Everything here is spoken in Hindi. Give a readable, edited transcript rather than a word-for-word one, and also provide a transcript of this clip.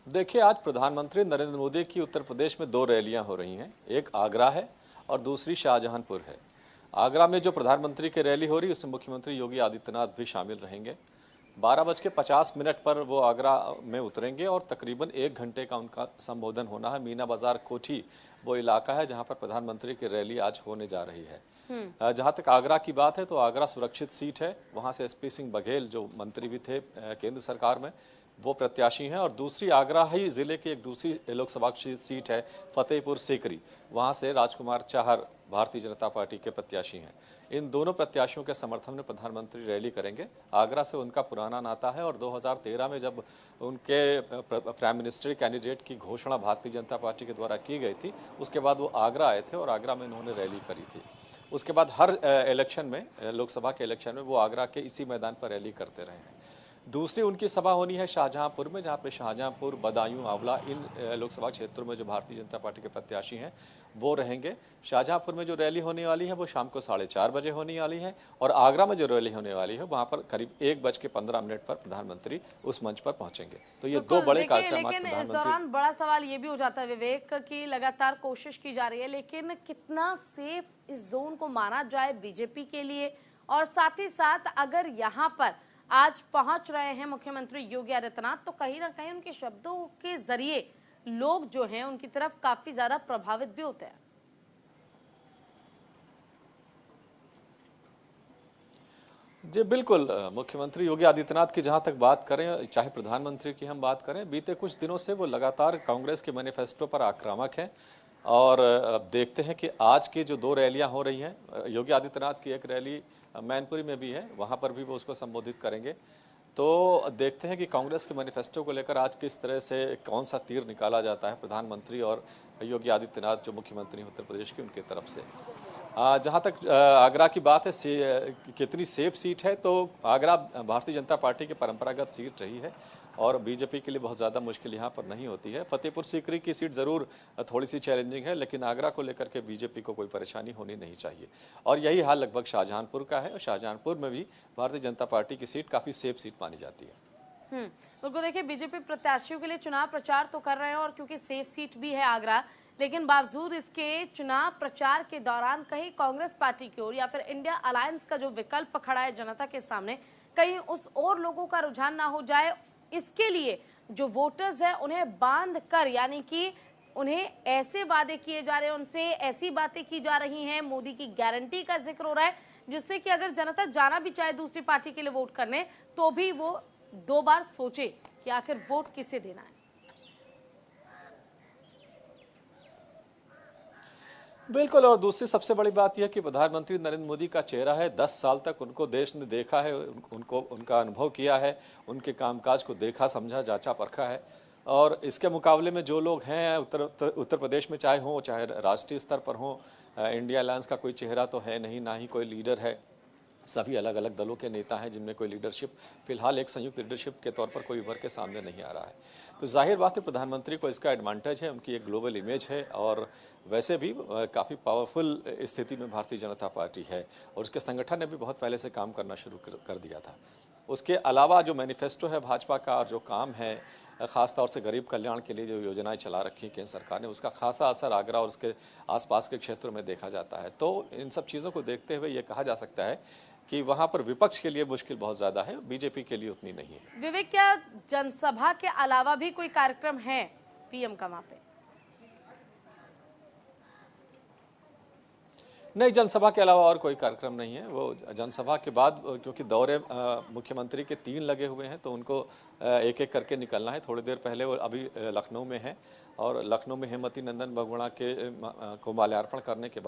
देखिए, आज प्रधानमंत्री नरेंद्र मोदी की उत्तर प्रदेश में दो रैलियां हो रही हैं। एक आगरा है और दूसरी शाहजहांपुर है। आगरा में जो प्रधानमंत्री की रैली हो रही है उसमें मुख्यमंत्री योगी आदित्यनाथ भी शामिल रहेंगे। 12:50 पर वो आगरा में उतरेंगे और तकरीबन 1 घंटे का उनका संबोधन होना है। मीना बाजार कोठी वो इलाका है जहां पर प्रधानमंत्री की रैली आज होने जा रही है। जहां तक आगरा की बात है तो आगरा सुरक्षित सीट है। वहां से एसपी सिंह बघेल जो मंत्री भी थे केंद्र सरकार में, वो प्रत्याशी हैं। और दूसरी आगरा ही जिले की एक दूसरी लोकसभा सीट है फतेहपुर सीकरी, वहां से राजकुमार चाहर भारतीय जनता पार्टी के प्रत्याशी हैं। इन दोनों प्रत्याशियों के समर्थन में प्रधानमंत्री रैली करेंगे। आगरा से उनका पुराना नाता है और 2013 में जब उनके प्राइम मिनिस्टर कैंडिडेट की घोषणा भारतीय जनता पार्टी के द्वारा की गई थी, उसके बाद वो आगरा आए थे और आगरा में इन्होंने रैली करी थी। उसके बाद हर इलेक्शन में, लोकसभा के इलेक्शन में, वो आगरा के इसी मैदान पर रैली करते रहे हैं। दूसरी उनकी सभा होनी है शाहजहांपुर में, जहां पे शाहजहांपुर, बदायूं, आंवला, इन लोकसभा क्षेत्रों में जो भारतीय जनता पार्टी के प्रत्याशी हैं वो रहेंगे। शाहजहांपुर में जो रैली होने वाली है वो शाम को 4:30 बजे होने वाली है और आगरा में जो रैली होने वाली है वहां पर करीब 1:15 पर प्रधानमंत्री उस मंच पर पहुंचेंगे। तो ये दो बड़े कार्यक्रम। लेकिन इस दौरान बड़ा सवाल ये भी हो जाता है विवेक की लगातार कोशिश की जा रही है, लेकिन कितना सेफ इस जोन को माना जाए बीजेपी के लिए, और साथ ही साथ अगर यहाँ पर आज पहुंच रहे हैं मुख्यमंत्री योगी आदित्यनाथ तो कहीं ना कहीं उनके शब्दों के जरिए लोग जो हैं उनकी तरफ काफी ज्यादा प्रभावित भी होते हैं। जी बिल्कुल, मुख्यमंत्री योगी आदित्यनाथ की जहां तक बात करें, चाहे प्रधानमंत्री की हम बात करें, बीते कुछ दिनों से वो लगातार कांग्रेस के मैनिफेस्टो पर आक्रामक हैं। और अब देखते हैं कि आज की जो दो रैलियां हो रही हैं, योगी आदित्यनाथ की एक रैली मैनपुरी में भी है, वहां पर भी वो उसको संबोधित करेंगे। तो देखते हैं कि कांग्रेस के मैनिफेस्टो को लेकर आज किस तरह से कौन सा तीर निकाला जाता है प्रधानमंत्री और योगी आदित्यनाथ जो मुख्यमंत्री हैं उत्तर प्रदेश की, उनकी तरफ से। जहां तक आगरा की बात है, कितनी सेफ सीट है, तो आगरा भारतीय जनता पार्टी की परंपरागत सीट रही है और बीजेपी के लिए बहुत ज़्यादा मुश्किल यहाँ पर नहीं होती है। फतेहपुर सीकरी की सीट ज़रूर थोड़ी सी चैलेंजिंग है, लेकिन आगरा को लेकर के बीजेपी को कोई परेशानी होनी नहीं चाहिए। और यही हाल लगभग शाहजहांपुर का है और शाहजहांपुर में भी भारतीय जनता पार्टी की सीट काफ़ी सेफ सीट मानी जाती है। बिल्कुल, देखिए बीजेपी प्रत्याशियों के लिए चुनाव प्रचार तो कर रहे हैं और क्योंकि सेफ सीट भी है आगरा, लेकिन बावजूद इसके चुनाव प्रचार के दौरान कहीं कांग्रेस पार्टी की ओर या फिर इंडिया अलायंस का जो विकल्प खड़ा है जनता के सामने, कहीं उस और लोगों का रुझान ना हो जाए, इसके लिए जो वोटर्स है उन्हें बांध कर, यानी कि उन्हें ऐसे वादे किए जा रहे हैं, उनसे ऐसी बातें की जा रही हैं, मोदी की गारंटी का जिक्र हो रहा है, जिससे कि अगर जनता जाना भी चाहे दूसरी पार्टी के लिए वोट करने तो भी वो 2 बार सोचे कि आखिर वोट किसे देना है। बिल्कुल, और दूसरी सबसे बड़ी बात यह कि प्रधानमंत्री नरेंद्र मोदी का चेहरा है। 10 साल तक उनको देश ने देखा है, उनको उनका अनुभव किया है, उनके कामकाज को देखा, समझा, जांचा, परखा है। और इसके मुकाबले में जो लोग हैं उत्तर प्रदेश में, चाहे हो चाहे राष्ट्रीय स्तर पर हो, इंडिया अलायंस का कोई चेहरा तो है नहीं, ना ही कोई लीडर है। सभी अलग अलग दलों के नेता हैं जिनमें कोई लीडरशिप, फिलहाल एक संयुक्त लीडरशिप के तौर पर कोई उभर के सामने नहीं आ रहा है। तो जाहिर बात है प्रधानमंत्री को इसका एडवांटेज है, उनकी एक ग्लोबल इमेज है और वैसे भी काफ़ी पावरफुल स्थिति में भारतीय जनता पार्टी है और उसके संगठन ने भी बहुत पहले से काम करना शुरू कर दिया था। उसके अलावा जो मैनिफेस्टो है भाजपा का और जो काम है, खासतौर से गरीब कल्याण के लिए जो योजनाएं चला रखी केंद्र सरकार ने, उसका खासा असर आगरा और उसके आसपास के क्षेत्रों में देखा जाता है। तो इन सब चीज़ों को देखते हुए ये कहा जा सकता है कि वहां पर विपक्ष के लिए मुश्किल बहुत ज्यादा है, बीजेपी के लिए उतनी नहीं है। विवेक, क्या जनसभा के अलावा भी कोई कार्यक्रम है पीएम का वहां पे? नहीं, जनसभा के अलावा और कोई कार्यक्रम नहीं है। वो जनसभा के बाद, क्योंकि दौरे मुख्यमंत्री के 3 लगे हुए हैं तो उनको एक एक करके निकलना है। थोड़ी देर पहले वो अभी लखनऊ में है और लखनऊ में हेमवती नंदन बहुगुणा के को माल्यार्पण करने के बाद